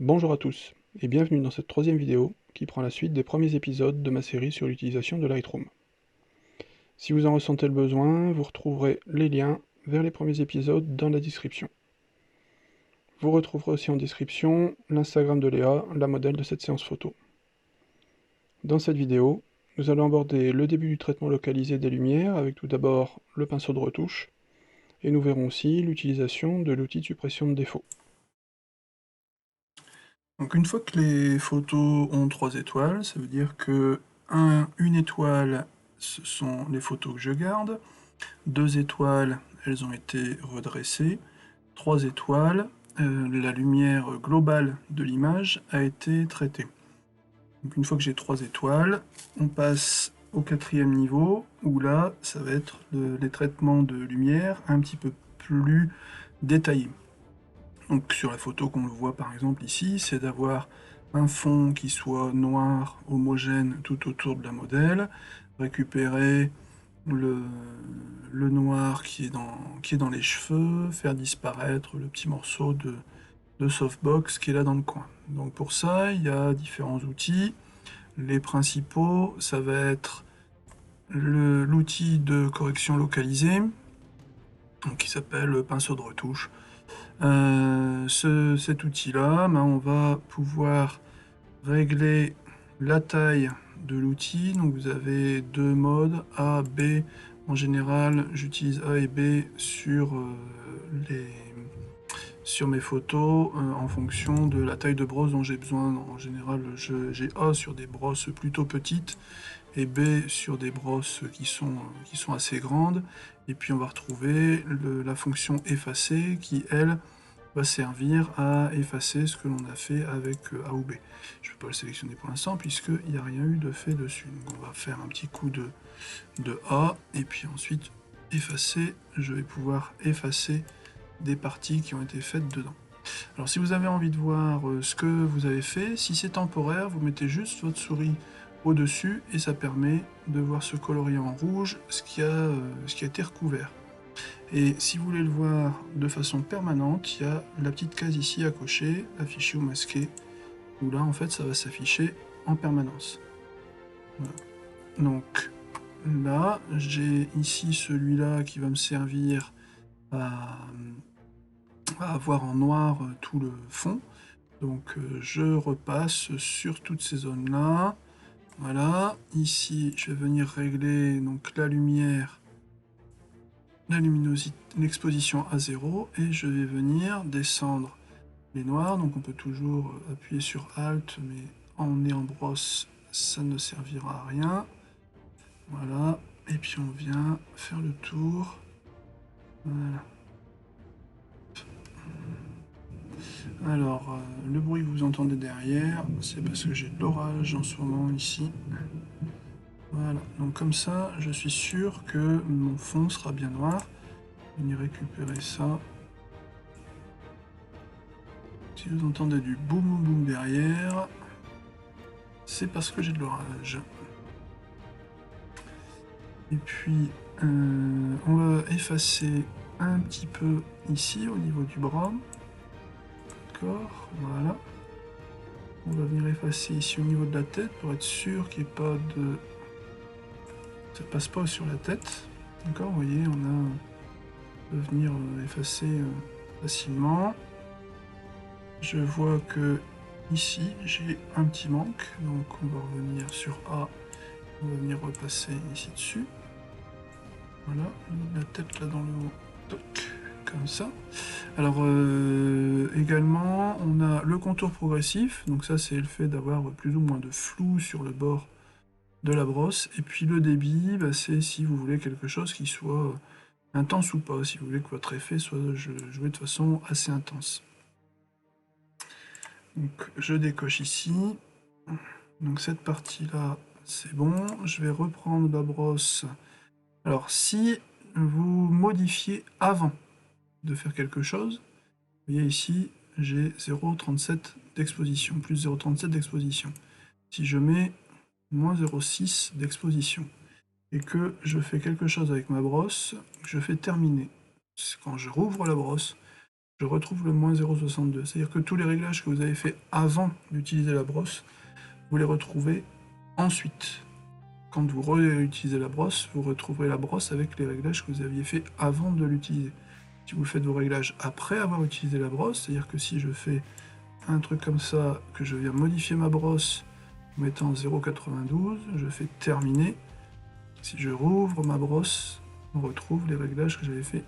Bonjour à tous, et bienvenue dans cette troisième vidéo qui prend la suite des premiers épisodes de ma série sur l'utilisation de Lightroom. Si vous en ressentez le besoin, vous retrouverez les liens vers les premiers épisodes dans la description. Vous retrouverez aussi en description l'Instagram de Léa, la modèle de cette séance photo. Dans cette vidéo, nous allons aborder le début du traitement localisé des lumières avec tout d'abord le pinceau de retouche, et nous verrons aussi l'utilisation de l'outil de suppression de défauts. Donc une fois que les photos ont 3 étoiles, ça veut dire que une étoile, ce sont les photos que je garde, 2 étoiles, elles ont été redressées, 3 étoiles, la lumière globale de l'image a été traitée. Donc une fois que j'ai 3 étoiles, on passe au 4e niveau, où là, ça va être les traitements de lumière un petit peu plus détaillés. Donc sur la photo qu'on voit par exemple ici, c'est d'avoir un fond qui soit noir, homogène tout autour de la modèle, récupérer le noir qui est dans les cheveux, faire disparaître le petit morceau de softbox qui est là dans le coin. Donc pour ça, il y a différents outils. Les principaux, ça va être l'outil de correction localisée, qui s'appelle pinceau de retouche. Cet outil-là, on va pouvoir régler la taille de l'outil. Donc vous avez deux modes, A, B. En général, j'utilise A et B sur mes photos en fonction de la taille de brosse dont j'ai besoin. En général, j'ai A sur des brosses plutôt petites et B sur des brosses qui sont assez grandes. Et puis on va retrouver la fonction effacer qui, elle, va servir à effacer ce que l'on a fait avec A ou B. Je ne vais pas le sélectionner pour l'instant puisqu'il n'y a rien eu de fait dessus. Donc on va faire un petit coup de A et puis ensuite effacer. Je vais pouvoir effacer des parties qui ont été faites dedans. Alors si vous avez envie de voir ce que vous avez fait, si c'est temporaire, vous mettez juste votre souris au-dessus et ça permet de voir se colorier en rouge ce qui a été recouvert. Et si vous voulez le voir de façon permanente, il y a la petite case ici à cocher, afficher ou masquer, où là en fait ça va s'afficher en permanence. Voilà. Donc là, j'ai ici celui-là qui va me servir à avoir en noir tout le fond. Donc je repasse sur toutes ces zones-là. Voilà, ici je vais venir régler donc la lumière, la luminosité, l'exposition à 0 et je vais venir descendre les noirs. Donc on peut toujours appuyer sur Alt, mais en est en brosse, ça ne servira à rien. Voilà, et puis on vient faire le tour. Voilà. Alors, le bruit que vous entendez derrière, c'est parce que j'ai de l'orage en ce moment ici. Voilà, donc comme ça, je suis sûr que mon fond sera bien noir. Je vais venir récupérer ça. Si vous entendez du boum boum boum derrière, c'est parce que j'ai de l'orage. Et puis, on va effacer un petit peu ici, au niveau du bras. D'accord, voilà. On va venir effacer ici au niveau de la tête, pour être sûr qu'il n'y ait pas de... ça passe pas sur la tête. D'accord, vous voyez, on peut venir effacer facilement. Je vois que ici, j'ai un petit manque, donc on va revenir sur A. On va venir repasser ici dessus. Voilà, la tête là dans le haut, toc, comme ça. Alors également, on a le contour progressif, donc ça c'est le fait d'avoir plus ou moins de flou sur le bord de la brosse. Et puis le débit, c'est si vous voulez quelque chose qui soit intense ou pas, si vous voulez que votre effet soit joué de façon assez intense. Donc je décoche ici. Donc cette partie-là, c'est bon. Je vais reprendre la brosse. Alors si vous modifiez avant de faire quelque chose, vous voyez ici, j'ai 0,37 d'exposition, plus 0,37 d'exposition. Si je mets moins 0,6 d'exposition, et que je fais quelque chose avec ma brosse, je fais terminer. Quand je rouvre la brosse, je retrouve le moins 0,62. C'est-à-dire que tous les réglages que vous avez fait avant d'utiliser la brosse, vous les retrouvez ensuite. Quand vous réutilisez la brosse, vous retrouverez la brosse avec les réglages que vous aviez fait avant de l'utiliser. Si vous faites vos réglages après avoir utilisé la brosse, c'est-à-dire que si je fais un truc comme ça, que je viens modifier ma brosse en mettant 0,92, je fais terminer. Si je rouvre ma brosse, on retrouve les réglages que j'avais fait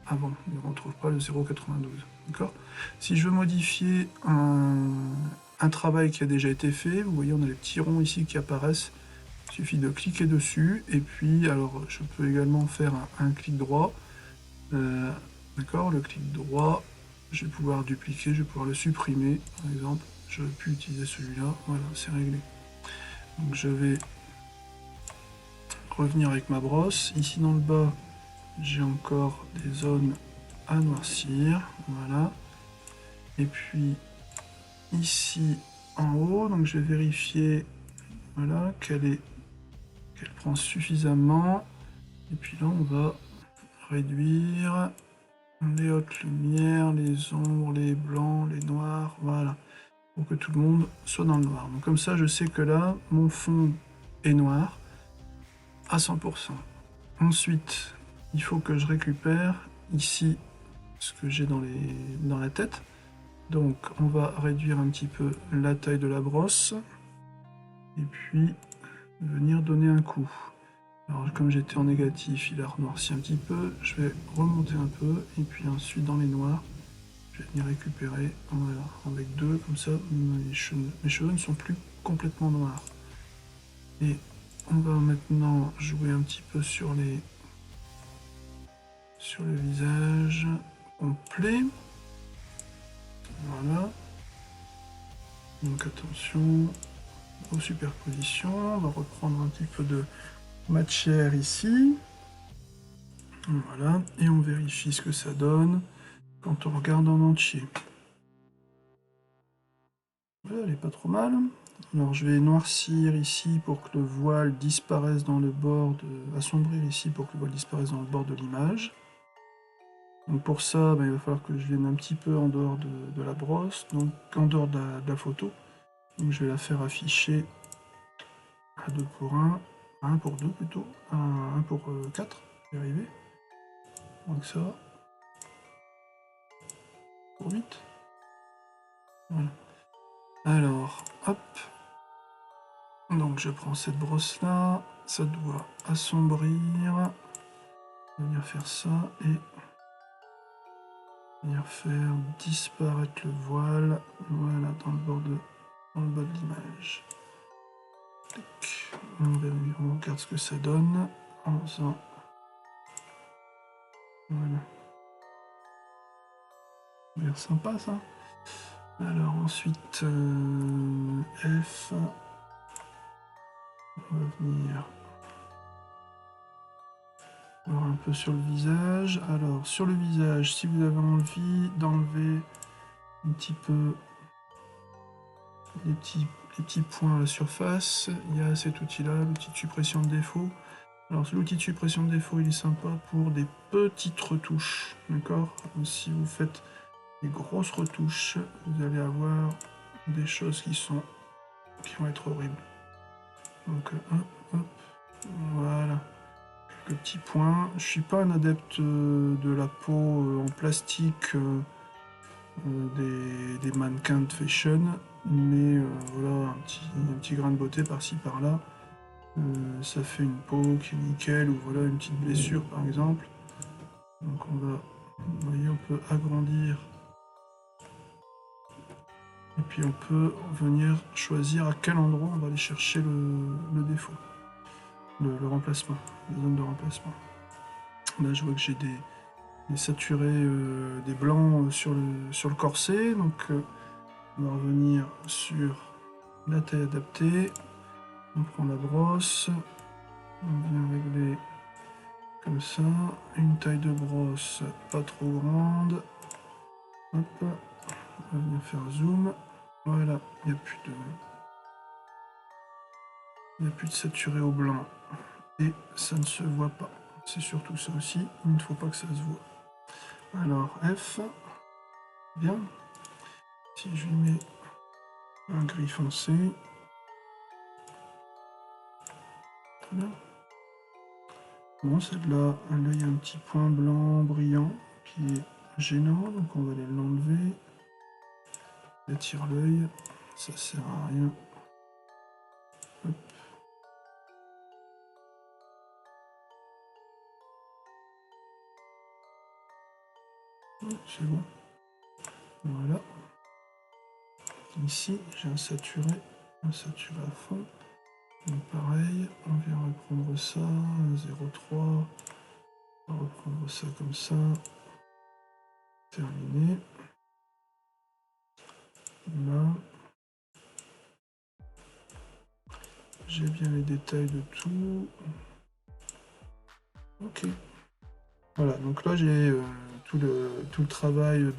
avant. On ne retrouve pas le 0,92. D'accord ? Si je veux modifier un travail qui a déjà été fait, vous voyez, on a les petits ronds ici qui apparaissent. Il suffit de cliquer dessus, et puis, alors, je peux également faire un clic droit. D'accord ? Le clic droit, je vais pouvoir dupliquer, je vais pouvoir le supprimer, par exemple. Je vais plus utiliser celui-là. Voilà, c'est réglé. Donc, je vais revenir avec ma brosse. Ici, dans le bas, j'ai encore des zones à noircir. Voilà. Et puis, ici, en haut, donc je vais vérifier, voilà, qu'elle prend suffisamment. Et puis là, on va réduire les hautes lumières, les ombres, les blancs, les noirs, voilà, pour que tout le monde soit dans le noir. Donc comme ça, je sais que là, mon fond est noir à 100%. Ensuite, il faut que je récupère ici ce que j'ai dans la tête. Donc on va réduire un petit peu la taille de la brosse et puis venir donner un coup. Alors comme j'étais en négatif, il a renoirci un petit peu, je vais remonter un peu, et puis ensuite dans les noirs, je vais venir récupérer, voilà, avec deux, comme ça mes cheveux ne sont plus complètement noirs. Et on va maintenant jouer un petit peu sur le visage complet. Voilà. Donc attention aux superpositions, on va reprendre un petit peu de matière ici. Voilà, et on vérifie ce que ça donne quand on regarde en entier. Voilà, elle est pas trop mal. Alors je vais noircir ici pour que le voile disparaisse dans le bord assombrir ici pour que le voile disparaisse dans le bord de l'image. Donc pour ça, il va falloir que je vienne un petit peu en dehors de la brosse, donc en dehors de la photo. Donc je vais la faire afficher à 2 pour 1, à 1 pour 2 plutôt, à 1 pour 4, je vais y arriver. Donc ça, pour 8. Voilà. Alors, hop. Donc je prends cette brosse là, ça doit assombrir. Venir faire ça et venir faire disparaître le voile, voilà, dans le bas de l'image. On regarde ce que ça donne en faisant. Voilà. Ça a l'air sympa ça. Alors ensuite F. On va venir voir un peu sur le visage. Alors sur le visage, si vous avez envie d'enlever un petit peu les petits points à la surface, il y a cet outil-là, l'outil de suppression de défaut. Alors l'outil de suppression de défaut, il est sympa pour des petites retouches, d'accord? Si vous faites des grosses retouches, vous allez avoir des choses qui vont être horribles. Donc hop, hop, voilà. Quelques petits points. Je suis pas un adepte de la peau en plastique des mannequins de fashion, mais voilà, un petit grain de beauté par-ci par-là. Ça fait une peau qui est nickel, ou voilà une petite blessure par exemple. Donc on va, vous voyez, on peut agrandir. Et puis on peut venir choisir à quel endroit on va aller chercher le défaut, le remplacement, la zone de remplacement. Là je vois que j'ai des saturés, des blancs sur le corset, donc on va revenir sur la taille adaptée. On prend la brosse, on vient régler comme ça, une taille de brosse pas trop grande. Hop, on va venir faire zoom. Voilà, il n'y a plus de saturé au blanc et ça ne se voit pas. C'est surtout ça aussi, il ne faut pas que ça se voit. Alors F, Bien. Si je lui mets un gris foncé. Très bien. Bon, celle-là, là, il y a un petit point blanc brillant qui est gênant, donc on va aller l'enlever. Il attire l'œil, ça sert à rien. Hop. C'est bon. Voilà. Ici, j'ai un saturé à fond. Donc pareil, on vient reprendre ça, 0,3. On va reprendre ça comme ça. Terminé. Là. J'ai bien les détails de tout. Ok. Voilà, donc là j'ai tout le travail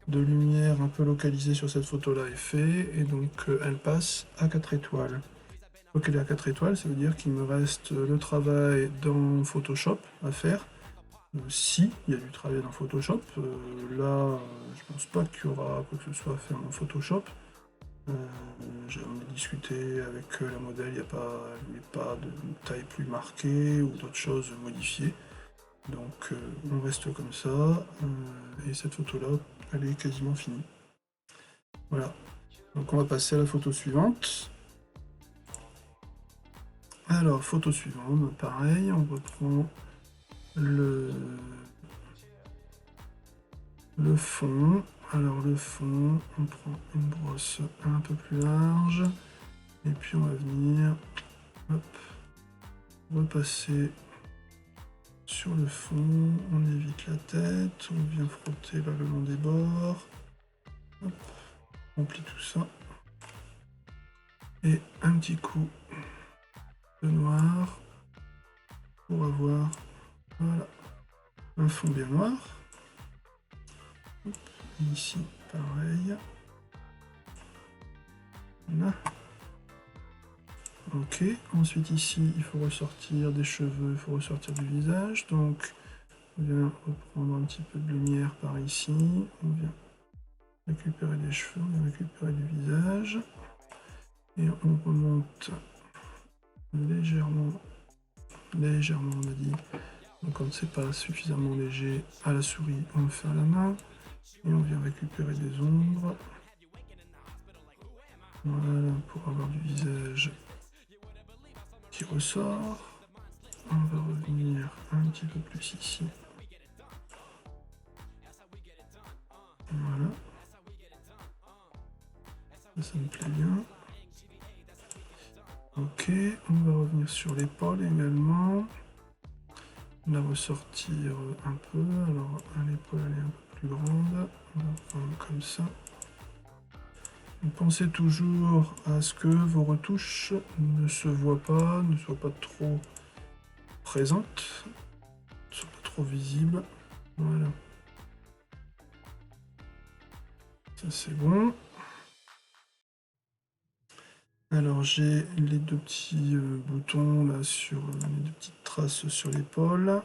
de lumière un peu localisé sur cette photo-là est fait, et donc elle passe à 4 étoiles. Donc elle est à 4 étoiles, ça veut dire qu'il me reste le travail dans Photoshop à faire. Si il y a du travail dans Photoshop, là je pense pas qu'il y aura quoi que ce soit à faire dans Photoshop. J'en ai discuté avec la modèle, il n'y a pas de taille plus marquée ou d'autres choses modifiées. Donc on reste comme ça, et cette photo-là, elle est quasiment finie. Voilà. Donc on va passer à la photo suivante. Alors, photo suivante, pareil, on reprend le fond. Alors le fond, on prend une brosse un peu plus large, et puis on va venir, hop, repasser sur le fond, on évite la tête, on vient frotter là le long des bords, hop, on plie tout ça, et un petit coup de noir pour avoir, voilà, un fond bien noir. Hop, et ici pareil. Là. Ok, ensuite ici il faut ressortir des cheveux, il faut ressortir du visage, donc on vient reprendre un petit peu de lumière par ici, on vient récupérer des cheveux, on vient récupérer du visage, et on remonte légèrement on a dit, donc quand c'est pas suffisamment léger à la souris, on le fait à la main, et on vient récupérer des ombres, voilà, pour avoir du visage qui ressort. On va revenir un petit peu plus ici. Voilà. Ça me plaît bien. Ok, on va revenir sur l'épaule également. La ressortir un peu. Alors, l'épaule elle est un peu plus grande. On va prendre comme ça. Pensez toujours à ce que vos retouches ne se voient pas, ne soient pas trop présentes, ne soient pas trop visibles. Voilà. Ça c'est bon. Alors j'ai les deux petits boutons là sur les deux petites traces sur l'épaule.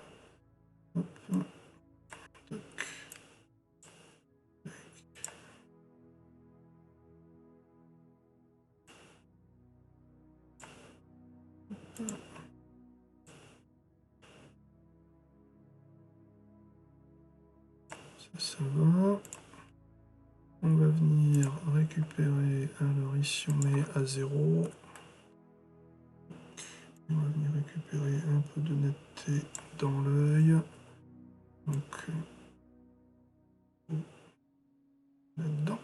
Ça va. On va venir récupérer, alors ici on met à 0. On va venir récupérer un peu de netteté dans l'œil. Donc là-dedans.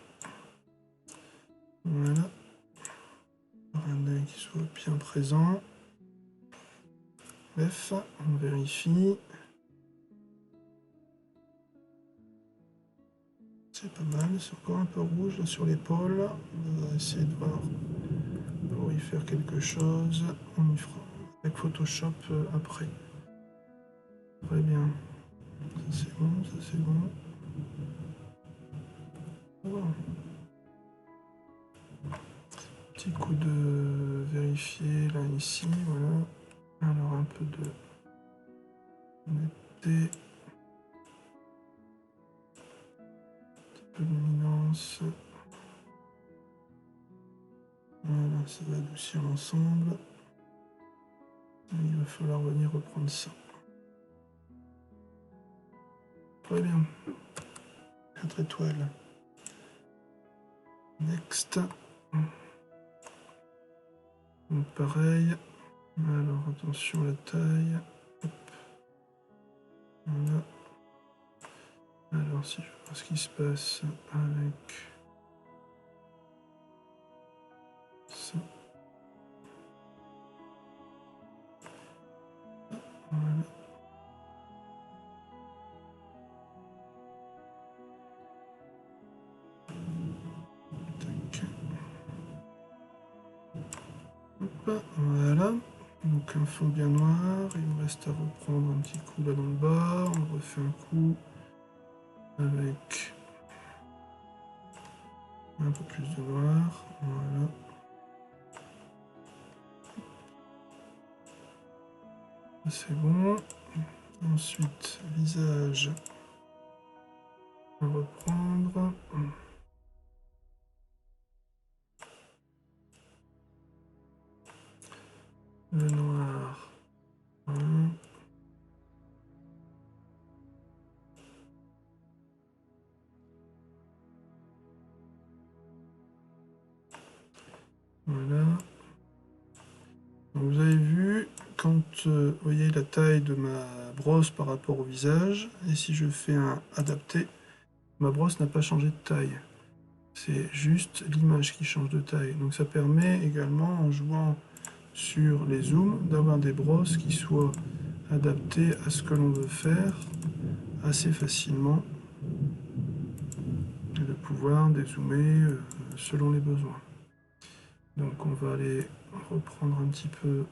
Voilà. Un œil qui soit bien présent. Bref, on vérifie. C'est pas mal, c'est encore un peu rouge là, sur l'épaule. On va essayer de voir pour y faire quelque chose. On y fera avec Photoshop après. Très bien. Ça c'est bon, ça c'est bon. Voilà. Petit coup de vérifier là ici, voilà. Alors un peu de netteté. peu de luminance. Voilà, ça va adoucir l'ensemble. Il va falloir venir reprendre ça. Très bien. 4 étoiles. Next. Donc pareil. Alors attention à la taille. Hop. Voilà. Alors si je vois ce qui se passe avec ça. Voilà. Tac. Hop. Voilà. Donc un fond bien noir. Il me reste à reprendre un petit coup là dans le bas. On refait un coup avec un peu plus de noir. Voilà. C'est bon. Ensuite, visage. On va reprendre. Le noir. Voilà. Donc vous avez vu, quand vous voyez la taille de ma brosse par rapport au visage, et si je fais un adapté, ma brosse n'a pas changé de taille. C'est juste l'image qui change de taille. Donc ça permet également, en jouant sur les zooms, d'avoir des brosses qui soient adaptées à ce que l'on veut faire assez facilement, et de pouvoir dézoomer selon les besoins. Donc on va aller reprendre un petit peu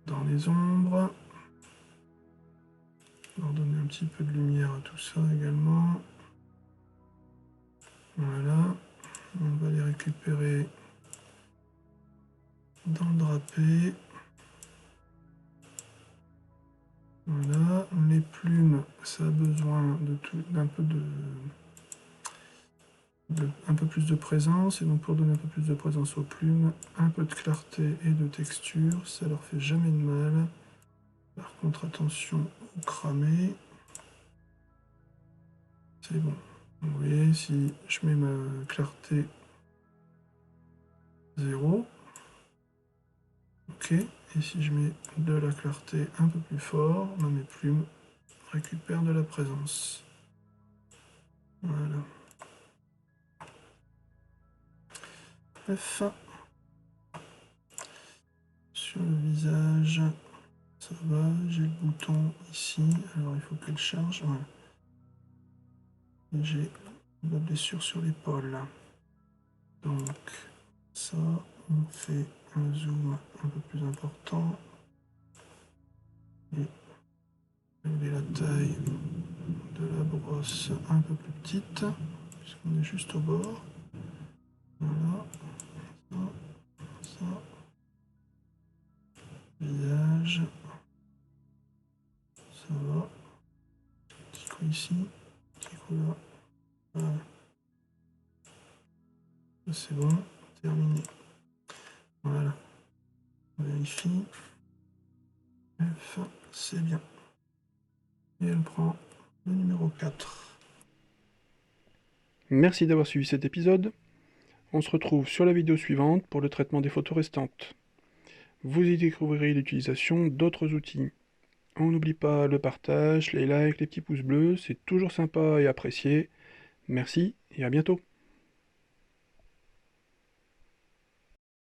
dans les ombres, leur donner un petit peu de lumière à tout ça également. Voilà, on va les récupérer dans le drapé. Voilà, les plumes, ça a besoin d'un peu un peu plus de présence, et donc pour donner un peu plus de présence aux plumes, un peu de clarté et de texture, ça leur fait jamais de mal. Par contre, attention au cramé. C'est bon. Vous voyez, si je mets ma clarté 0, ok, et si je mets de la clarté un peu plus fort, mes plumes récupèrent de la présence. Voilà. F. Sur le visage, ça va, j'ai le bouton ici, alors il faut qu'elle charge. Voilà. J'ai la blessure sur l'épaule. Donc ça, on fait un zoom un peu plus important. Et régler la taille de la brosse un peu plus petite, puisqu'on est juste au bord. Voilà. Ça. Visage. Ça va. Petit coup ici. Petit coup là. Voilà. C'est bon. Terminé. Voilà. On vérifie. F, c'est bien. Et elle prend le numéro 4. Merci d'avoir suivi cet épisode. On se retrouve sur la vidéo suivante pour le traitement des photos restantes. Vous y découvrirez l'utilisation d'autres outils. On n'oublie pas le partage, les likes, les petits pouces bleus, c'est toujours sympa et apprécié. Merci et à bientôt.